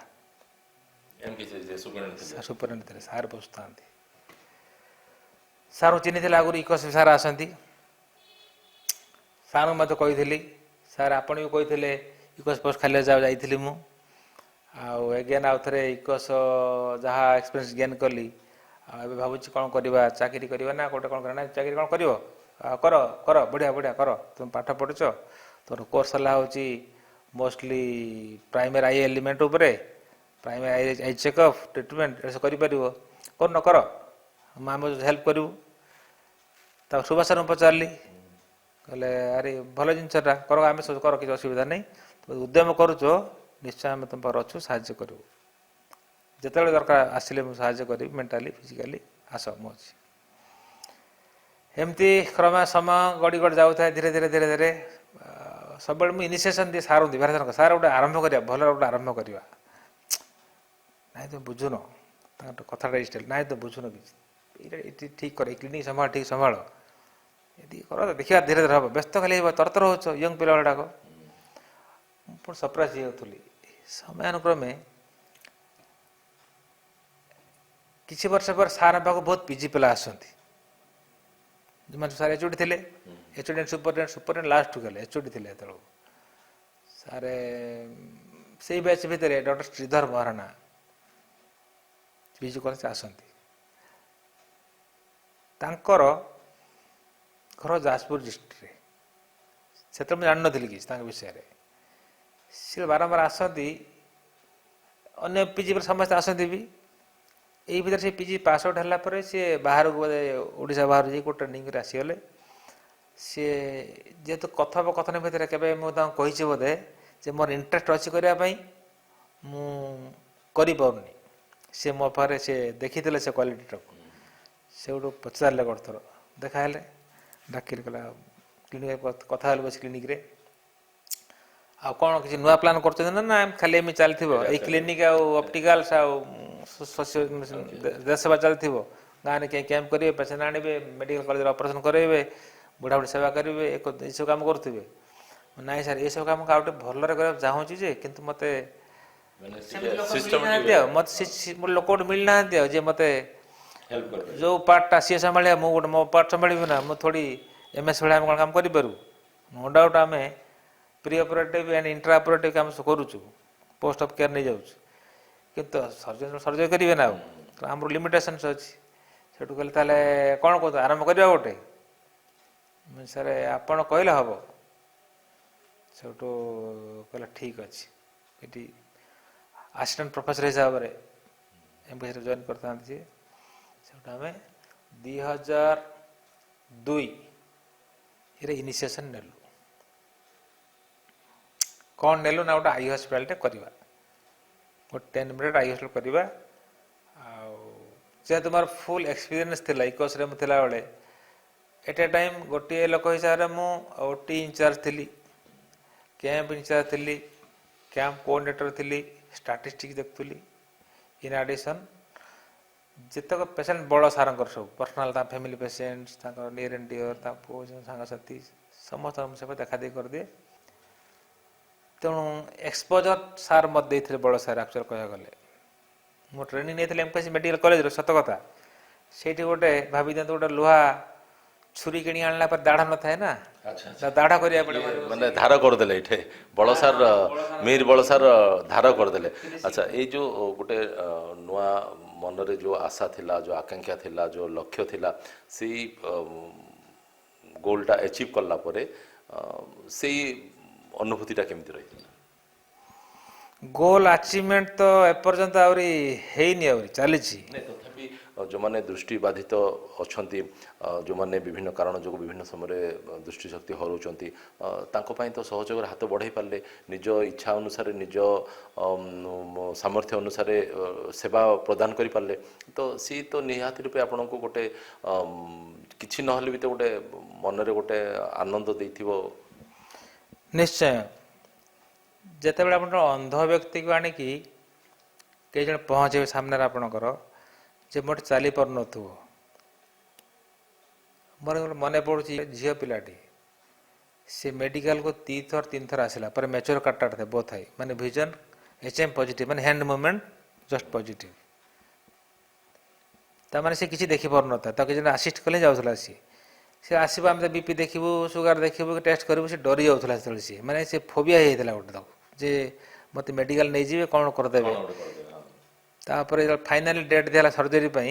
ସୁପରିଟେଣ୍ଡେଣ୍ଟ ଥିଲେ, ସାର୍ ବସୁଥାନ୍ତି। ସାର୍ଙ୍କୁ ଚିହ୍ନିଥିଲେ ଆଗରୁ, ଇକୋସ୍ ସାର୍ ଆସନ୍ତି। ସାର୍ଙ୍କୁ ମଧ୍ୟ କହିଥିଲି, ସାର୍ ଆପଣ ବି କହିଥିଲେ ଇକୋସ୍ ପୋଷ୍ଟ ଖାଲି ଯାଇଥିଲି ମୁଁ, ଆଉ ଏଗେନ୍ ଆଉ ଥରେ ଇକୋସ୍ ଯାହା ଏକ୍ସପିରିଏନ୍ସ ଗେନ୍ କଲି, ଆଉ ଏବେ ଭାବୁଛି କ'ଣ କରିବା, ଚାକିରି କରିବା ନା ଗୋଟେ କ'ଣ କରିବା। ନା ଚାକିରି କ'ଣ କରିବ, କର କର, ବଢ଼ିଆ ବଢ଼ିଆ କର, ତୁମେ ପାଠ ପଢ଼ୁଛ, ତୋର କୋର୍ସ ହେଲା ହେଉଛି ମୋଷ୍ଟଲି ପ୍ରାଇମେରୀ ଆଇ ଏଲିମେଣ୍ଟ ଉପରେ, ପ୍ରାଇମେରୀ ଆଇ ଚେକଅପ୍ ଟ୍ରିଟମେଣ୍ଟ ଏସବୁ କରିପାରିବ, କରୁନ କର, ଆମେ ହେଲ୍ପ କରିବୁ। ତାପରେ ସୁଭାଷ ସାର୍ଙ୍କୁ ପଚାରିଲି, କହିଲେ ଆରେ ଭଲ ଜିନିଷଟା କର, ଆମେ ସବୁ କର, କିଛି ଅସୁବିଧା ନାହିଁ, ଉଦ୍ୟମ କରୁଛ, ନିଶ୍ଚୟ ଆମେ ତୁମ ପାଖରେ ଅଛୁ, ସାହାଯ୍ୟ କରିବୁ, ଯେତେବେଳେ ଦରକାର ଆସିଲେ ମୁଁ ସାହାଯ୍ୟ କରିବି, ମେଣ୍ଟାଲି ଫିଜିକାଲି, ଆସ ମୁଁ ଅଛି। ଏମିତି କ୍ରମେ ସମୟ ଗଡ଼ି ଗଡ଼ି ଯାଉଥାଏ। ଧୀରେ ଧୀରେ ଧୀରେ ଧୀରେ ସବୁବେଳେ ମୁଁ ଇନିସିଏସନ୍ ଦିଏ ସାର୍ ଦିଏ, ସାର୍ ଗୋଟେ ଆରମ୍ଭ କରିବା, ଭଲରେ ଗୋଟେ ଆରମ୍ଭ କରିବା। ନାଇଁ ତୁମେ ବୁଝୁନ, ତାଙ୍କ କଥାଟା ଷ୍ଟାଇଲ୍, ନାଇଁ ତୁମେ ବୁଝୁନ କିଛି, ଏଇଟା ଠିକ୍ କର, ଏଇ କ୍ଲିନିକ୍ ସମ୍ଭାଳ, ଠିକ୍ ସମ୍ଭାଳ, ଏତିକି କର, ଦେଖିବା ଧୀରେ ଧୀରେ ହେବ। ବ୍ୟସ୍ତ ଖାଲି ତରତର ହେଉଛ, ୟଙ୍ଗ ପିଲା ଗୁଡ଼ାକ। ମୁଁ ପୁଣି ସରପ୍ରାଇଜ୍ ହେଇଯାଉଥିଲି। ସମୟାନୁକ୍ରମେ କିଛି ବର୍ଷ ପରେ ସାର୍ ପାଖକୁ ବହୁତ ପିଜି ପିଲା ଆସନ୍ତି, ଯେଉଁମାନେ ସାର୍ ଏଚ୍ ଓ ଡି ଥିଲେ, ଏଚ୍ ଓ ଡି ସୁପରିଟେଣ୍ଡେଣ୍ଟ ଲାଷ୍ଟକୁ ଗଲେ, ଏଚ୍ ଓ ଡି ଥିଲେ ସେତେବେଳକୁ। ସାର୍ ସେଇ ବ୍ୟାଚ୍ ଭିତରେ doctor Sridhar Maharana PG college ଆସନ୍ତି। ତାଙ୍କର ଘର ଯାଜପୁର ଡିଷ୍ଟ୍ରିକ୍ଟରେ। ସେତେବେଳେ ମୁଁ ଜାଣିନଥିଲି କିଛି ତାଙ୍କ ବିଷୟରେ। ସେ ବାରମ୍ବାର ଆସନ୍ତି, ଅନ୍ୟ ପିଜି ପରେ ସମସ୍ତେ ଆସନ୍ତି ବି। ଏଇ ଭିତରେ ସେ ପିଜି ପାସ୍ ଆଉଟ୍ ହେଲା ପରେ ସିଏ ବାହାରକୁ ବୋଧେ ଓଡ଼ିଶା ବାହାରୁ ଯାଇ ଗୋଟେ ଟ୍ରେନିଂରେ ଆସିଗଲେ। ସିଏ ଯେହେତୁ କଥୋପକଥନ ଭିତରେ କେବେ ମୁଁ ତାଙ୍କୁ କହିଛି ବୋଧେ ଯେ ମୋର ଇଣ୍ଟରେଷ୍ଟ ଅଛି କରିବା ପାଇଁ, ମୁଁ କରିପାରୁନି। ସେ ମୋ ପାଖରେ ସେ ଦେଖିଥିଲେ ସେ କ୍ୱାଲିଟିଟାକୁ, ସେଉଠୁ ପଚାରିଲେ ଗୋଟେ ଥର, ଦେଖା ହେଲେ, ଡାକିଲେ, କହିଲା କ୍ଲିନିକ୍ କଥା ହେଲେ ବସି କ୍ଲିନିକ୍ରେ, ଆଉ କ'ଣ କିଛି ନୂଆ ପ୍ଲାନ୍ କରୁଛନ୍ତି ନା ଖାଲି ଏମିତି ଚାଲିଥିବ ଏଇ କ୍ଲିନିକ୍ ଆଉ ଅପ୍ଟିକାଲ୍ସ ଆଉ ଦେଶ ସେବା ଚାଲିଥିବ, ଗାଁରେ କେହି କ୍ୟାମ୍ପ କରିବେ, ପେସେଣ୍ଟ ଆଣିବେ, ମେଡ଼ିକାଲ କଲେଜରେ ଅପରେସନ୍ କରାଇବେ, ବୁଢ଼ାବୁଢ଼ୀ ସେବା କରିବେ, ଏସବୁ କାମ କରୁଥିବେ। ନାଇଁ ସାର୍ ଏସବୁ କାମ ଆଉ ଟିକେ ଭଲରେ କରିବାକୁ ଚାହୁଁଛି ଯେ, କିନ୍ତୁ ମୋତେ ମିଳିନାହାନ୍ତି ଆଉ ମୋର ଲୋକ ଗୋଟେ ମିଳିନାହାନ୍ତି ଆଉ ଯେ ମୋତେ ଯେଉଁ ପାର୍ଟଟା ସିଏ ସମ୍ଭାଳିବା, ମୁଁ ଗୋଟେ ମୋ ପାର୍ଟ ସମ୍ଭାଳିବି ନା, ମୁଁ ଥୋଡ଼ି MS ଭଳିଆ ଆମେ କ'ଣ କାମ କରିପାରିବୁ। ନୋ ଡାଉଟ୍ ଆମେ pre operative and intra operative କାମ କରୁଛୁ, ପୋଷ୍ଟ ଅଫ୍ କେୟାର ନେଇଯାଉଛୁ, କିନ୍ତୁ ସର୍ଜରୀ କରିବେ ନା ଆଉ, ଆମର ଲିମିଟେସନ୍ସ ଅଛି। ସେଠୁ କହିଲେ ତାହେଲେ କ'ଣ କହୁଛୁ ଆରମ୍ଭ କରିବା ଗୋଟେ। ସାର୍ ଆପଣ କହିଲେ ହେବ। ସେଠୁ କହିଲେ ଠିକ୍ ଅଛି, ଏଠି ଆସିଷ୍ଟାଣ୍ଟ ପ୍ରଫେସର ହିସାବରେ MBSରେ ଜଏନ୍ କରିଥାନ୍ତି ସିଏ। ସେଠୁ ଆମେ 2002ରେ ଇନିସିଏସନ୍ ନେଲୁ। କ'ଣ ନେଲୁ ନା ଗୋଟେ ଆଇ ହସ୍ପିଟାଲଟେ କରିବା, ଗୋଟେ 10 ମିନିଟ୍ ଆଇ ହସ୍ପିଟାଲ କରିବା। ଆଉ ଯେହେତୁ ମୋର ଫୁଲ୍ ଏକ୍ସପିରିଏନ୍ସ ଥିଲା ଇକୋସ୍ରେ ମୁଁ ଥିଲାବେଳେ, ଏଟ୍ ଏ ଟାଇମ୍ ଗୋଟିଏ ଲୋକ ହିସାବରେ ମୁଁ OT ଇନଚାର୍ଜ ଥିଲି, କ୍ୟାମ୍ପ ଇନଚାର୍ଜ ଥିଲି, କ୍ୟାମ୍ପ କୋଅର୍ଡିନେଟର ଥିଲି, ଷ୍ଟାଟିଷ୍ଟିକ୍ସ ଦେଖୁଥିଲି। ଇନ୍ ଆଡ଼ିସନ୍ ଯେତେକ ପେସେଣ୍ଟ ବଡ଼ ସାର୍ଙ୍କର ସବୁ ପର୍ସନାଲ୍, ତାଙ୍କ ଫ୍ୟାମିଲି ପେସେଣ୍ଟ, ତାଙ୍କର ନିୟର ଆଣ୍ଡ ଡିଅର, ତାଙ୍କ ପୁଅ ସାଙ୍ଗସାଥି ସମସ୍ତଙ୍କ ମୁଁ ସେପଟେ ଦେଖାଦେଖି କରିଦିଏ। ତେଣୁ ଏକ୍ସପୋଜର ସାର୍ ମୋତେ ଦେଇଥିଲେ, ବଡ଼ ସାର୍ ଆକ୍ଚୁଆଲି କହିବାକୁ ଗଲେ। ମୁଁ ଟ୍ରେନିଂ ନେଇଥିଲି MKC ମେଡ଼ିକାଲ କଲେଜର, ସତ କଥା। ସେଇଠି ଗୋଟେ ଭାବି ଦିଅନ୍ତୁ ଗୋଟେ ଲୁହା ଛୁରୀ କିଣି ଆଣିଲା ପରେ ଦାଢ଼ ନଥାଏ ନା, ଦାଢ଼ କରିବାକୁ ପଡ଼େ। ମାନେ ଧାର କରିଦେଲେ ଏଇଠି ବଳ ସାର୍, ମିର ବଳ ସାର୍ ଧାର କରିଦେଲେ। ଆଚ୍ଛା, ଏଇ ଯେଉଁ ଗୋଟେ ନୂଆ ମନରେ ଯେଉଁ ଆଶା ଥିଲା, ଯେଉଁ ଆକାଂକ୍ଷା ଥିଲା, ଯେଉଁ ଲକ୍ଷ୍ୟ ଥିଲା, ସେଇ ଗୋଲଟା ଆଚିଭ୍ କଲା ପରେ ସେଇ ଅନୁଭୂତିଟା କେମିତି ରହିଥିଲା? ଗୋଲ୍ ଆଚିଭମେଣ୍ଟ ତ ଏପର୍ଯ୍ୟନ୍ତ ଆହୁରି ହେଇନି, ଆହୁରି ଚାଲିଛି। ତଥାପି ଯେଉଁମାନେ ଦୃଷ୍ଟିବାଧିତ ଅଛନ୍ତି, ଯେଉଁମାନେ ବିଭିନ୍ନ କାରଣ ଯୋଗୁଁ ବିଭିନ୍ନ ସମୟରେ ଦୃଷ୍ଟିଶକ୍ତି ହରାଉଛନ୍ତି, ତାଙ୍କ ପାଇଁ ତ ସହଯୋଗର ହାତ ବଢ଼ାଇ ପାରିଲେ, ନିଜ ଇଚ୍ଛା ଅନୁସାରେ, ନିଜ ସାମର୍ଥ୍ୟ ଅନୁସାରେ ସେବା ପ୍ରଦାନ କରିପାରିଲେ, ତ ସିଏ ତ ନିହାତି ରୂପେ ଆପଣଙ୍କୁ ଗୋଟେ କିଛି ନହେଲେ ବି ତ ଗୋଟେ ମନରେ ଗୋଟେ ଆନନ୍ଦ ଦେଇଥିବ। ନିଶ୍ଚୟ। ଯେତେବେଳେ ଆପଣ ଅନ୍ଧ ବ୍ୟକ୍ତିକୁ ଆଣିକି କେହି ଜଣେ ପହଞ୍ଚେଇବେ ସାମ୍ନାରେ ଆପଣଙ୍କର, ଯେ ମୋଟେ ଚାଲିପାରୁନଥିବ, ମୋର ମନେ ପଡ଼ୁଛି ଝିଅ ପିଲାଟି, ସେ ମେଡ଼ିକାଲକୁ 2 ଥର 3 ଥର ଆସିଲା ପରେ ମ୍ୟାଚୁର କାର୍ଡଟା ଥାଏ, ବୋଥ୍ ଥାଏ, ମାନେ ଭିଜନ୍ HM ପଜିଟିଭ୍, ମାନେ ହ୍ୟାଣ୍ଡ ମୁଭମେଣ୍ଟ ଜଷ୍ଟ ପଜିଟିଭ୍। ତାମାନେ ସେ କିଛି ଦେଖିପାରୁନଥାଏ, ତାକୁ କିଛି ଜଣେ ଆସିଷ୍ଟ କଲେ ଯାଉଥିଲା। ସେ ଆସିବ, ଆମେ BP ଦେଖିବୁ, ସୁଗାର ଦେଖିବୁ, ଟେଷ୍ଟ କରିବୁ, ସେ ଡରି ଯାଉଥିଲା ସେତେବେଳେ। ସିଏ ମାନେ ସେ ଫୋବିଆ ହେଇଯାଇଥିଲା ଗୋଟେ ତାକୁ, ଯେ ମୋତେ ମେଡ଼ିକାଲ ନେଇଯିବେ, କ'ଣ କରିଦେବେ। ତାପରେ ଯେତେବେଳେ ଫାଇନାଲି ଡେଟ୍ ଦିଆହେଲା ସର୍ଜରୀ ପାଇଁ,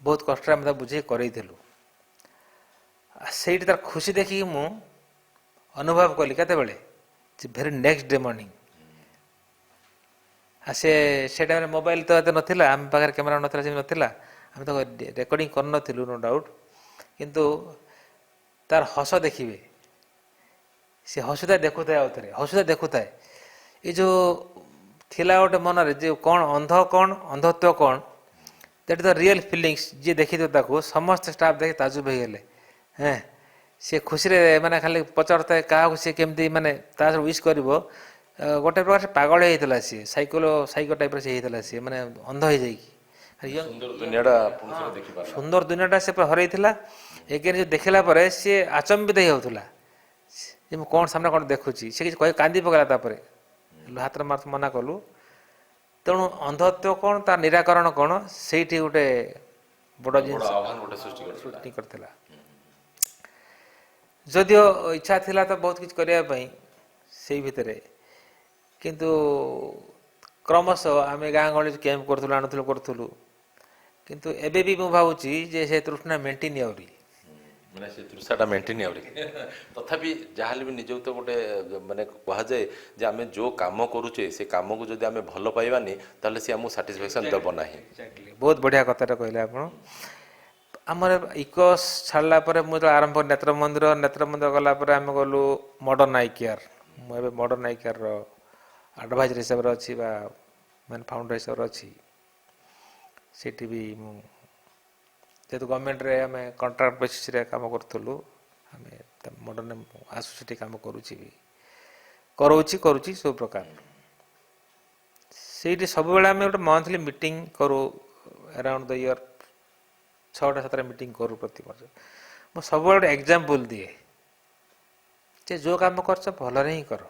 ବହୁତ କଷ୍ଟରେ ଆମେ ତାକୁ ବୁଝେଇ କରେଇଥିଲୁ। ସେଇଠି ତାର ଖୁସି ଦେଖିକି ମୁଁ ଅନୁଭବ କଲି କେତେବେଳେ, ଯେ ଭେରି ନେକ୍ସଟ ଡେ ମର୍ଣ୍ଣିଂ। ସେ ଟାଇମ୍ରେ ମୋବାଇଲ ତ ଏତେ ନଥିଲା, ଆମ ପାଖରେ କ୍ୟାମେରା ନଥିଲା, ସେମିତି ନଥିଲା, ଆମେ ତାକୁ ରେକର୍ଡ଼ିଂ କରିନଥିଲୁ, ନୋ ଡାଉଟ୍। କିନ୍ତୁ ତାର ହସ ଦେଖିବେ, ସେ ହସୁଥାଏ, ଦେଖୁଥାଏ, ଆଉ ଥରେ ହସୁଥାଏ, ଦେଖୁଥାଏ। ଏ ଯେଉଁ ଥିଲା ଗୋଟେ ମନରେ ଯେ କ'ଣ ଅନ୍ଧତ୍ୱ କ'ଣ, that is the real feelings. ଯିଏ ଦେଖିଥିବ ତାକୁ, ସମସ୍ତେ ଷ୍ଟାଫ୍ ଦେଖି ତାଜୁବ ହେଇଗଲେ। ସେ ଖୁସିରେ ମାନେ ଖାଲି ପଚାରୁଥାଏ କାହାକୁ ସେ କେମିତି ମାନେ ତା ସହ ୱିଶ୍ କରିବ। ଗୋଟେ ପ୍ରକାର ସେ ପାଗଳ ହେଇଯାଇଥିଲା, ସିଏ ସାଇକୋ ଟାଇପ୍ର ସେ ହେଇଥିଲା, ସିଏ ମାନେ ଅନ୍ଧ ହେଇଯାଇକି। ସୁନ୍ଦର ଦୁନିଆଟା ସେ ହରେଇଥିଲା। ଏଗେନ୍ ସେ ଦେଖିଲା ପରେ ସିଏ ଆଚମ୍ବିତ ହେଇଯାଉଥିଲା, ଯେ ମୁଁ କ'ଣ ସାମ୍ନା କ'ଣ ଦେଖୁଛି। ସେ କିଛି କହି କାନ୍ଦି ପକାଇଲା, ତାପରେ ହାତରେ ମନା କଲୁ। ତେଣୁ ଅନ୍ଧତ୍ୱ କ'ଣ, ତା ନିରାକରଣ କ'ଣ, ସେଇଠି ଗୋଟେ ବଡ଼ ଜିନିଷ ସୃଷ୍ଟି କରିଥିଲା। ଯଦିଓ ଇଚ୍ଛା ଥିଲା ତ ବହୁତ କିଛି କରିବା ପାଇଁ ସେଇ ଭିତରେ, କିନ୍ତୁ କ୍ରମଶଃ ଆମେ ଗାଁ ଗହଳି କ୍ୟାମ୍ପ କରୁଥିଲୁ, କରୁଥିଲୁ। କିନ୍ତୁ ଏବେ ବି ମୁଁ ଭାବୁଛି ଯେ ସେ ତୃଷ୍ଣା ମେଣ୍ଟିନି ଆହୁରି। ମାନେ ସେ ତୃଷାଟା ମେଣ୍ଟେନ୍ ଆହୁରି ତଥାପି ଯାହାହେଲେ ବି ନିଜକୁ ତ ଗୋଟେ ମାନେ କୁହାଯାଏ ଯେ ଆମେ ଯେଉଁ କାମ କରୁଛେ ସେ କାମକୁ ଯଦି ଆମେ ଭଲ ପାଇବାନି ତାହେଲେ ସେ ଆମକୁ ସାଟିସ୍ଫ୍ୟାକ୍ସନ୍ ଦେବ ନାହିଁ। ବହୁତ ବଢ଼ିଆ କଥାଟା କହିଲେ ଆପଣ। ଆମର ଇକୋସ୍ ଛାଡ଼ିଲା ପରେ ମୁଁ ଯେତେବେଳେ ଆରମ୍ଭ କଲି ନେତ୍ର ମନ୍ଦିର ଗଲା ପରେ ଆମେ ଗଲୁ ମଡ଼ର୍ଣ୍ଣ ଆଇ କେୟାର। ମୁଁ ଏବେ ମଡ଼ର୍ଣ୍ଣ ଆଇ କେୟାରର ଆଡ଼ଭାଇଜର ହିସାବରେ ଅଛି ବା ମାନେ ଫାଉଣ୍ଡର ହିସାବରେ ଅଛି। ସେଠି ବି ମୁଁ ଯେହେତୁ ଗଭର୍ଣ୍ଣମେଣ୍ଟରେ ଆମେ କଣ୍ଟ୍ରାକ୍ଟ ବେସିସ୍ରେ କାମ କରୁଥିଲୁ, ଆମେ ମଡ଼ର୍ଣ୍ଣ ଆସୁ ସେଠି କାମ କରୁଛି ବି କରୁଛି ସବୁ ପ୍ରକାର। ସେଇଠି ସବୁବେଳେ ଆମେ ଗୋଟେ ମନ୍ଥଲି ମିଟିଂ କରୁ ଆରାଉଣ୍ଡ ଦ ଇୟର 6ଟା 7ଟା ମିଟିଂ କରୁ ପ୍ରତି ମାସ। ମୁଁ ସବୁବେଳେ ଗୋଟେ ଏକ୍ଜାମ୍ପଲ୍ ଦିଏ ଯେ ଯେଉଁ କାମ କରୁଛ ଭଲରେ ହିଁ କର।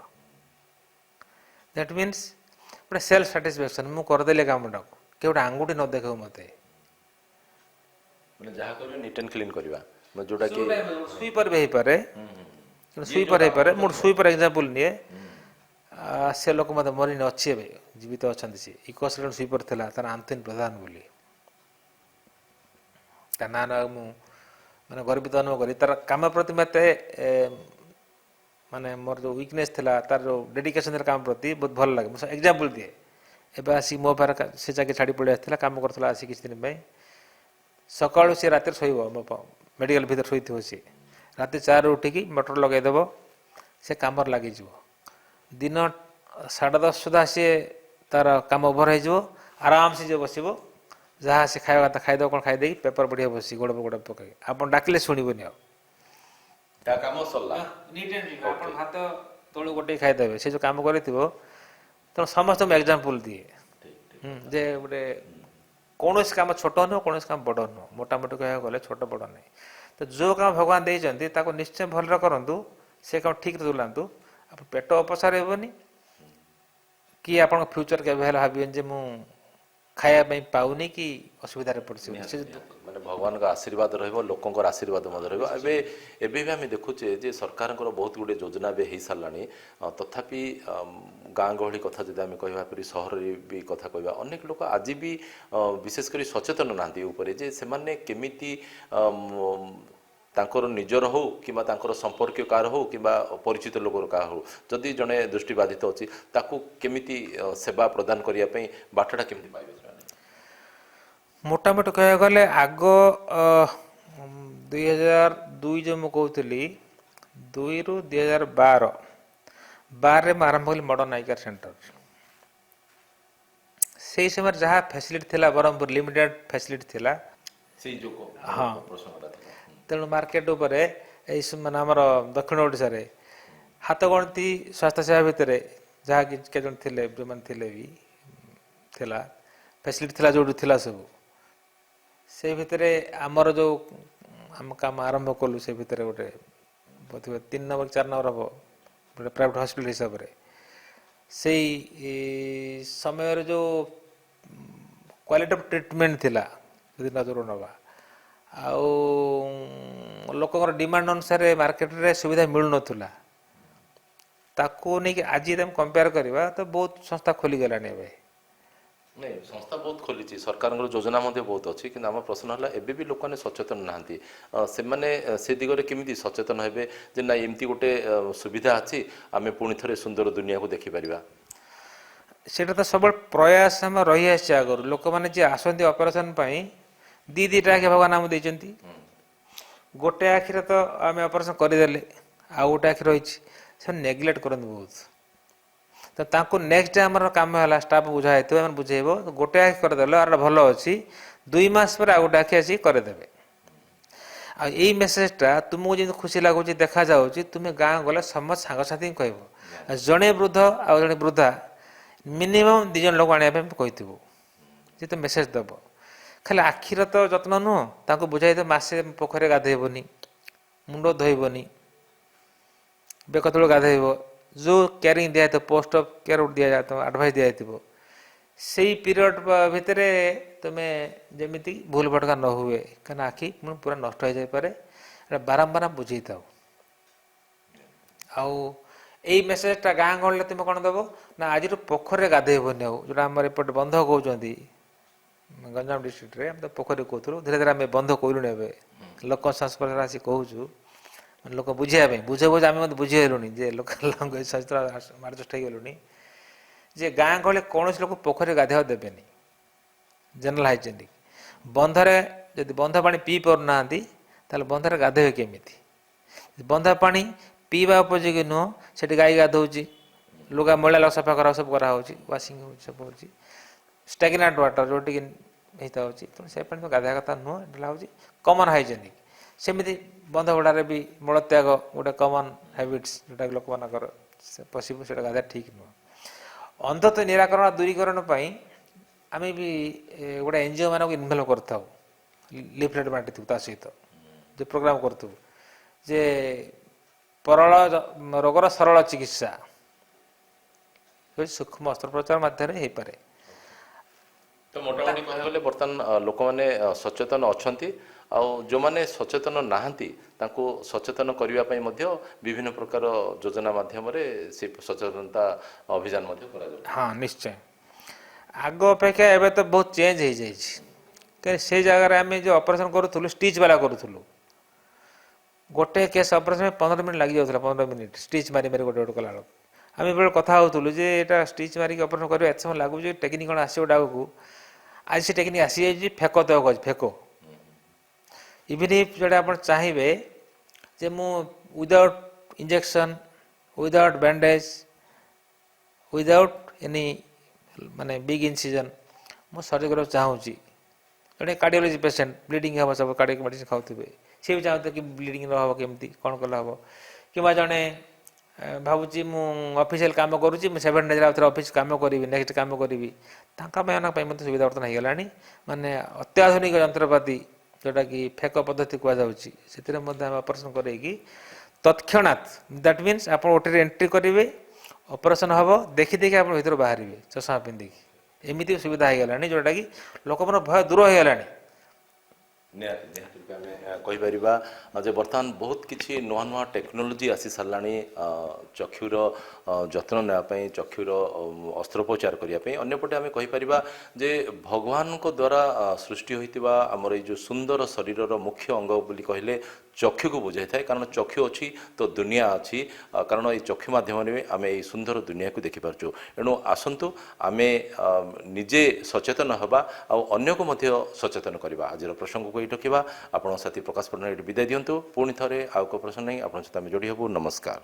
ଦ୍ୟାଟ୍ ମିନ୍ସ ଗୋଟେ ସେଲ୍ଫ ସାଟିସ୍ଫ୍ୟାକ୍ସନ୍, ମୁଁ କରିଦେଲି କାମଟାକୁ କେଉଁ ଗୋଟେ ଆଙ୍ଗୁଠି ନ ଦେଖାଉ ମୋତେ। ମାନେ ଯାହା କରିବେ ନିଟ୍ ଆଣ୍ଡ କ୍ଲିନ୍ କରିବା ଯେଉଁଟାକି ସୁଇପର ବି ହେଇପାରେ, ସୁଇପର ହେଇପାରେ। ମୁଁ ସୁଇପର ଏକ୍ଜାମ୍ପଲ୍ ନିଏ। ସେ ଲୋକ ମୋତେ ମରିନି ଅଛି ଏବେ ଜୀବିତ ଅଛନ୍ତି। ସେ ଇକୋସ୍ର ଜଣେ ସୁଇପର ଥିଲା, ତା ନାଁ ଆନ୍ଥୋନି ପ୍ରଧାନ ବୋଲି। ତା ନାଁ ମୁଁ ମାନେ ଗର୍ବିତ ଅନୁଭବ କଲି। ତାର କାମ ପ୍ରତି ମୋତେ ମାନେ ମୋର ଯେଉଁ ୱିକନେସ୍ ଥିଲା, ତାର ଯେଉଁ ଡେଡିକେସନ୍ ଥିଲା କାମ ପ୍ରତି ବହୁତ ଭଲ ଲାଗେ। ମୁଁ ଏକ୍ଜାମ୍ପଲ୍ ଦିଏ। ଏବେ ଆସିକି ମୋ ପାଖରେ ସେ ଚାକିରି ଛାଡ଼ି ପଳେଇ ଆସିଥିଲା, କାମ କରୁଥିଲା ଆସି କିଛି ଦିନ ପାଇଁ। ସକାଳୁ ସେ ରାତିରେ ଶୋଇବ, ମୋ ମେଡ଼ିକାଲ ଭିତରେ ଶୋଇଥିବ ସିଏ। ରାତି 4ରୁ ଉଠିକି ମଟର ଲଗାଇଦେବ, ସେ କାମରେ ଲାଗିଯିବ। ଦିନ 10:30 ସୁଦ୍ଧା ସିଏ ତାର କାମ ଓଭର ହେଇଯିବ, ଆରାମସେ ଯିଏ ବସିବ, ଯାହା ସେ ଖାଇବା କଥା ଖାଇଦେବ, କ'ଣ ଖାଇଦେଇକି ପେପର ପଢ଼ିବ ବସି ଗୋଡ଼ ପକାଇ। ଆପଣ ଡାକିଲେ ଶୁଣିବନି ଆଉ। ତା କାମ ସରିଲା। ଆପଣ ଭାତ ତଳୁ ଗୋଟେଇ ଖାଇଦେବେ, ସେ ଯେଉଁ କାମ କରିଥିବ। ତେଣୁ ସମସ୍ତଙ୍କୁ ଏକ୍ଜାମ୍ପଲ୍ ଦିଏ ଯେ ଗୋଟେ କୌଣସି କାମ ଛୋଟ ନୁହଁ, କୌଣସି କାମ ବଡ଼ ନୁହଁ। ମୋଟାମୋଟି କହିବାକୁ ଗଲେ ଛୋଟ ବଡ଼ ନାହିଁ। ତ ଯେଉଁ କାମ ଭଗବାନ ଦେଇଛନ୍ତି ତାକୁ ନିଶ୍ଚୟ ଭଲରେ କରନ୍ତୁ, ସେ କାମ ଠିକ୍ରେ ତୁଲାନ୍ତୁ। ଆପଣ ପେଟ ଅପସାର ହେବନି, କି ଆପଣଙ୍କ ଫ୍ୟୁଚର କେବେ ହେଲେ ଭାବିବେନି ଯେ ମୁଁ ଖାଇବା ପାଇଁ ପାଉନି କି ଅସୁବିଧାରେ ପଡ଼ିଛି। ମାନେ ଭଗବାନଙ୍କ ଆଶୀର୍ବାଦ ରହିବ, ଲୋକଙ୍କର ଆଶୀର୍ବାଦ ମଧ୍ୟ ରହିବ। ଏବେ ବି ଆମେ ଦେଖୁଛେ ଯେ ସରକାରଙ୍କର ବହୁତ ଗୁଡ଼ିଏ ଯୋଜନା ଏବେ ହେଇସାରିଲାଣି। ତଥାପି ଗାଁ ଗହଳି କଥା ଯଦି ଆମେ କହିବା ପରି ସହରରେ ବି କଥା କହିବା, ଅନେକ ଲୋକ ଆଜି ବି ବିଶେଷ କରି ସଚେତନ ନାହାନ୍ତି ଏ ଉପରେ ଯେ ସେମାନେ କେମିତି ତାଙ୍କର ନିଜର ହେଉ କିମ୍ବା ତାଙ୍କର ସମ୍ପର୍କୀୟ କାହାର ହେଉ କିମ୍ବା ପରିଚିତ ଲୋକର କାହାର ହେଉ, ଯଦି ଜଣେ ଦୃଷ୍ଟିବାଧିତ ଅଛି ତାକୁ କେମିତି ସେବା ପ୍ରଦାନ କରିବା ପାଇଁ ବାଟଟା କେମିତି ପାଇବେ ସେମାନେ? ମୋଟାମୋଟି କହିବାକୁ ଗଲେ ଆଗ 2002 ଯେଉଁ ମୁଁ କହୁଥିଲି, 2ରୁ 2012ରେ ମୁଁ ଆରମ୍ଭ କଲି ମଡ଼ର୍ଣ୍ଣ ଆଇ କେୟାର ସେଣ୍ଟର। ସେଇ ସମୟରେ ଯାହା ଫ୍ୟାସିଲିଟି ଥିଲା ବ୍ରହ୍ମପୁର ଲିମିଟେଡ଼ ଫ୍ୟାସିଲିଟି ଥିଲା। ସେଇ ଯୋଗ ହଁ, ପ୍ରସଙ୍ଗଟା ଥିଲା। ତେଣୁ ମାର୍କେଟ ଉପରେ ଏଇ ମାନେ ଆମର ଦକ୍ଷିଣ ଓଡ଼ିଶାରେ ହାତ ଗଣତି ସ୍ୱାସ୍ଥ୍ୟ ସେବା ଭିତରେ ଯାହା କେତେ ଜଣ ଥିଲେ, ଯେଉଁମାନେ ଥିଲେ ବି ଥିଲା ଫ୍ୟାସିଲିଟି ଥିଲା, ଯେଉଁଠି ଥିଲା ସବୁ ସେ ଭିତରେ ଆମର ଯେଉଁ ଆମ କାମ ଆରମ୍ଭ କଲୁ, ସେ ଭିତରେ ଗୋଟେ 3 ନମ୍ବର 4 ନମ୍ବର ହେବ ଗୋଟେ ପ୍ରାଇଭେଟ୍ ହସ୍ପିଟାଲ ହିସାବରେ। ସେଇ ସମୟରେ ଯେଉଁ କ୍ୱାଲିଟି ଅଫ୍ ଟ୍ରିଟମେଣ୍ଟ ଥିଲା, ଯଦି ନଜର ନେବା, ଆଉ ଲୋକଙ୍କର ଡିମାଣ୍ଡ ଅନୁସାରେ ମାର୍କେଟରେ ସୁବିଧା ମିଳୁନଥିଲା। ତାକୁ ନେଇକି ଆଜି ଯଦି ଆମେ କମ୍ପେୟାର କରିବା ତ ବହୁତ ସଂସ୍ଥା ଖୋଲିଗଲାଣି ଏବେ। ନାଇଁ, ସଂସ୍ଥା ବହୁତ ଖୋଲିଛି, ସରକାରଙ୍କର ଯୋଜନା ମଧ୍ୟ ବହୁତ ଅଛି, କିନ୍ତୁ ଆମ ପ୍ରଶ୍ନ ହେଲା ଏବେ ବି ଲୋକମାନେ ସଚେତନ ନାହାନ୍ତି। ସେମାନେ ସେ ଦିଗରେ କେମିତି ସଚେତନ ହେବେ ଯେ ନା ଏମିତି ଗୋଟେ ସୁବିଧା ଅଛି, ଆମେ ପୁଣି ଥରେ ସୁନ୍ଦର ଦୁନିଆକୁ ଦେଖିପାରିବା? ସେଇଟା ତ ସବୁବେଳେ ପ୍ରୟାସ ଆମର ରହିଆସିଛି ଆଗରୁ। ଲୋକମାନେ ଯିଏ ଆସନ୍ତି ଅପରେସନ୍ ପାଇଁ, ଦୁଇଟା ଆଖି ଭଗବାନ ଆମକୁ ଦେଇଛନ୍ତି। ଗୋଟେ ଆଖିରେ ତ ଆମେ ଅପରେସନ୍ କରିଦେଲେ, ଆଉ ଗୋଟେ ଆଖି ରହିଛି, ସେମାନେ ନେଗ୍ଲେକ୍ଟ କରନ୍ତି ବହୁତ। ତ ତାଙ୍କୁ ନେକ୍ସଟ ଡେ ଆମର କାମ ହେଲା, ଷ୍ଟାଫ୍ ବୁଝା ହେଇଥିବ, ଆମେ ବୁଝେଇବ ଗୋଟେ ଆଖି କରିଦେଲ, ଆର ଭଲ ଅଛି, 2 ମାସ ପରେ ଆଉ ଗୋଟେ ଆଖି ଆସିକି କରିଦେବେ। ଆଉ ଏଇ ମେସେଜଟା ତୁମକୁ ଯେମିତି ଖୁସି ଲାଗୁଛି, ଦେଖାଯାଉଛି, ତୁମେ ଗାଁ ଗଲେ ସମସ୍ତ ସାଙ୍ଗସାଥିଙ୍କୁ କହିବ। ଜଣେ ବୃଦ୍ଧ ଆଉ ଜଣେ ବୃଦ୍ଧା ମିନିମମ୍ 2 ଜଣ ଲୋକ ଆଣିବା ପାଇଁ କହିଥିବୁ, ଯେ ତ ମେସେଜ ଦେବ। ଖାଲି ଆଖିର ତ ଯତ୍ନ ନୁହଁ, ତାଙ୍କୁ ବୁଝାଇଦେବ ମାସେ ପୋଖରୀରେ ଗାଧୋଇବନି, ମୁଣ୍ଡ ଧୋଇବନି, ବେକ ତଳକୁ ଗାଧୋଇବ, ଯେଉଁ କେୟାରିଂ ଦିଆହେଇଥିବ, ପୋଷ୍ଟ ଅଫ୍ କେୟାର ଦିଆଯାଇଥିବ, ଆଡ଼ଭାଇସ୍ ଦିଆଯାଇଥିବ, ସେଇ ପିରିୟଡ଼ ଭିତରେ ତୁମେ ଯେମିତି ଭୁଲ ଭଟକା ନ ହୁଏ, କାହିଁକିନା ଆଖି ପୁରା ନଷ୍ଟ ହୋଇଯାଇପାରେ। ଏଇଟା ବାରମ୍ବାର ବୁଝେଇଥାଉ। ଆଉ ଏଇ ମେସେଜଟା ଗାଁ ଗହଳିରେ ତୁମେ କ'ଣ ଦେବ ନା, ଆଜିରୁ ପୋଖରୀରେ ଗାଧୋଇବନି। ଆଉ ଯେଉଁଟା ଆମର ଏପଟେ ବନ୍ଧ କହୁଛନ୍ତି, ଗଞ୍ଜାମ ଡିଷ୍ଟ୍ରିକ୍ଟରେ ଆମେ ତ ପୋଖରୀ କହୁଥିଲୁ, ଧୀରେ ଧୀରେ ଆମେ ବନ୍ଧ କହିଲୁଣି ଏବେ। ଲୋକ ସଂସ୍ପର୍ଶରେ ଆସି କହୁଛୁ ମାନେ ଲୋକ ବୁଝିବା ପାଇଁ ବୁଝ ଆମେ ମଧ୍ୟ ବୁଝିଗଲୁଣି ଯେ ଲୋକାଲ ଲାଙ୍ଗୁଏଜ ସହିତ ଆଡ଼ଜଷ୍ଟ ହେଇଗଲୁଣି ଯେ ଗାଁ ଗହଳି କୌଣସି ଲୋକ ପୋଖରୀରେ ଗାଧୋଇବା ଦେବେନି ଜେନେରାଲ ହାଇଜେନିକ ବନ୍ଧରେ ଯଦି ବନ୍ଧ ପାଣି ପିଇ ପାରୁନାହାନ୍ତି ତାହେଲେ ବନ୍ଧରେ ଗାଧୋଇବେ କେମିତି ବନ୍ଧ ପାଣି ପିଇବା ଉପଯୋଗୀ ନୁହଁ ସେଠି ଗାଈ ଗାଧୋଉଛି ଲୁଗା ମଇଳା ସଫା କରା ସବୁ କରାହେଉଛି ୱାସିଂ ହେଉଛି ସବୁ ହେଉଛି ଷ୍ଟାଗ୍ନାଣ୍ଟ ୱାଟର ଯେଉଁଠିକି ହେଇଥାଉଛି ତେଣୁ ସେ ପାଣି ତ ଗାଧୋଇବା କଥା ନୁହଁ ଏଇଟା ହେଉଛି କମନ୍ ହାଇଜେନିକ୍ ସେମିତି ବନ୍ଧ ଗୁଡ଼ାରେ ବି ମଳତ୍ୟାଗ ଗୋଟେ କମନ୍ ହ୍ୟାବିଟ୍ସ ଯେଉଁଟାକି ଲୋକମାନଙ୍କର ପଶିବୁ ସେଇଟା ଗାଧୋଇବା ଠିକ୍ ନୁହଁ ଅନ୍ଧତ୍ୱ ନିରାକରଣ ଦୂରୀକରଣ ପାଇଁ ଆମେ ବି ଗୋଟେ NGO ମାନଙ୍କୁ ଇନଭଲ୍ଭ କରିଥାଉ ଲିଫଲେଟ୍ ବାଣ୍ଟିଥିବୁ ତା ସହିତ ଯେ ପ୍ରୋଗ୍ରାମ କରୁଥିବୁ ଯେ ପରଳ ରୋଗର ସରଳ ଚିକିତ୍ସା ସୂକ୍ଷ୍ମ ଅସ୍ତ୍ରୋପଚାର ମାଧ୍ୟମରେ ହେଇପାରେ ତ ମୋଟାମୋଟି କହିବାକୁ ଗଲେ ବର୍ତ୍ତମାନ ଲୋକମାନେ ସଚେତନ ଅଛନ୍ତି ଆଉ ଯେଉଁମାନେ ସଚେତନ ନାହାନ୍ତି ତାଙ୍କୁ ସଚେତନ କରିବା ପାଇଁ ମଧ୍ୟ ବିଭିନ୍ନ ପ୍ରକାର ଯୋଜନା ମାଧ୍ୟମରେ ସେ ସଚେତନତା ଅଭିଯାନ ମଧ୍ୟ କରାଯାଉଛି ହଁ ନିଶ୍ଚୟ ଆଗ ଅପେକ୍ଷା ଏବେ ତ ବହୁତ ଚେଞ୍ଜ ହେଇଯାଇଛି କାରଣ ସେଇ ଜାଗାରେ ଆମେ ଯେଉଁ ଅପରେସନ୍ କରୁଥିଲୁ ଷ୍ଟିଚ୍ ବାଲା କରୁଥିଲୁ ଗୋଟେ କେସ୍ ଅପରେସନ୍ 15 ମିନିଟ୍ ଲାଗିଯାଉଥିଲା 15 ମିନିଟ୍ ଷ୍ଟିଚ୍ ମାରି ମାରି ଗୋଟେ ଗୋଟେ କଲାବେଳକୁ ଆମେ ବେଳେ କଥା ହେଉଥିଲୁ ଯେ ଏଇଟା ଷ୍ଟିଚ୍ ମାରିକି ଅପରେସନ୍ କରିବା ଏତେ ସମୟ ଲାଗୁଛି ଟେକ୍ନିକ୍ କ'ଣ ଆସିବ ଗୋଟେ ଆଗକୁ ଆଜି ସେ ଟେକ୍ନିକ୍ ଆସିଯାଇଛି ଫେକ ଦେବାକୁ ଅଛି ଫେକ ଇଭିନ୍ ଇଫ୍ ଯେଉଁଟା ଆପଣ ଚାହିଁବେ ଯେ ମୁଁ without injection without bandage without any ମାନେ ବିଗ୍ ଇନସିଜନ୍ ମୁଁ ସର୍ଜରୀ କରିବାକୁ ଚାହୁଁଛି ଜଣେ କାର୍ଡ଼ିଓଲୋଜି ପେସେଣ୍ଟ ବ୍ଲିଡ଼ିଂ ହେବ ସବୁ କାର୍ଡ଼ିଓ ମେଡ଼ିସିନ୍ ଖାଉଥିବେ ସିଏ ବି ଚାହୁଁଥିବେ କି ବ୍ଲିଡ଼ିଂ ନ ହେବ କେମିତି କ'ଣ କଲେ ହେବ କିମ୍ବା ଜଣେ ଭାବୁଛି ମୁଁ ଅଫିସିଆଲ କାମ କରୁଛି ମୁଁ 7 ଡେଜ୍ ଆଉ ଥରେ ଅଫିସ କାମ କରିବି ନେକ୍ସଟ କାମ କରିବି ତାଙ୍କ ମାନଙ୍କ ପାଇଁ ମଧ୍ୟ ସୁବିଧା ବର୍ତ୍ତମାନ ହେଇଗଲାଣି ମାନେ ଅତ୍ୟାଧୁନିକ ଯନ୍ତ୍ରପାତି ଯେଉଁଟାକି ଫେକ ପଦ୍ଧତି କୁହାଯାଉଛି ସେଥିରେ ମଧ୍ୟ ଆମେ ଅପରେସନ୍ କରେଇକି ତତ୍କ୍ଷଣାତ୍ ଦ୍ୟାଟ୍ ମିନ୍ସ ଆପଣ ଓଟିରେ ଏଣ୍ଟ୍ରି କରିବେ ଅପରେସନ୍ ହେବ ଦେଖି ଦେଖି ଆପଣ ଭିତରୁ ବାହାରିବେ ଚଷମା ପିନ୍ଧିକି ଏମିତି ସୁବିଧା ହେଇଗଲାଣି ଯେଉଁଟାକି ଲୋକଙ୍କର ଭୟ ଦୂର ହେଇଗଲାଣି ନିହାତି ନିହାତି ରୂପେ ଆମେ କହିପାରିବା ଯେ ବର୍ତ୍ତମାନ ବହୁତ କିଛି ନୂଆ ନୂଆ ଟେକ୍ନୋଲୋଜି ଆସି ସାରିଲାଣି ଚକ୍ଷୁର ଯତ୍ନ ନେବା ପାଇଁ ଚକ୍ଷୁର ଅସ୍ତ୍ରୋପଚାର କରିବା ପାଇଁ ଅନ୍ୟପଟେ ଆମେ କହିପାରିବା ଯେ ଭଗବାନଙ୍କ ଦ୍ୱାରା ସୃଷ୍ଟି ହୋଇଥିବା ଆମର ଏଇ ଯେଉଁ ସୁନ୍ଦର ଶରୀରର ମୁଖ୍ୟ ଅଙ୍ଗ ବୋଲି କହିଲେ ଚକ୍ଷୁକୁ ବୁଝାଇଥାଏ କାରଣ ଚକ୍ଷୁ ଅଛି ତ ଦୁନିଆ ଅଛି କାରଣ ଏଇ ଚକ୍ଷୁ ମାଧ୍ୟମରେ ଆମେ ଏଇ ସୁନ୍ଦର ଦୁନିଆକୁ ଦେଖିପାରୁଛୁ ଏଣୁ ଆସନ୍ତୁ ଆମେ ନିଜେ ସଚେତନ ହେବା ଆଉ ଅନ୍ୟକୁ ମଧ୍ୟ ସଚେତନ କରିବା ଆଜିର ପ୍ରସଙ୍ଗକୁ ଏଇଠି ରଖିବା ଆପଣଙ୍କ ସାଥୀ ପ୍ରକାଶ ପଟ୍ଟନାୟକ ଏଇଠି ବିଦାୟ ଦିଅନ୍ତୁ ପୁଣି ଥରେ ଆଉ ଏକ ପ୍ରସଙ୍ଗ ନେଇ ଆପଣଙ୍କ ସହିତ ଆମେ ଯୋଡ଼ି ହେବୁ ନମସ୍କାର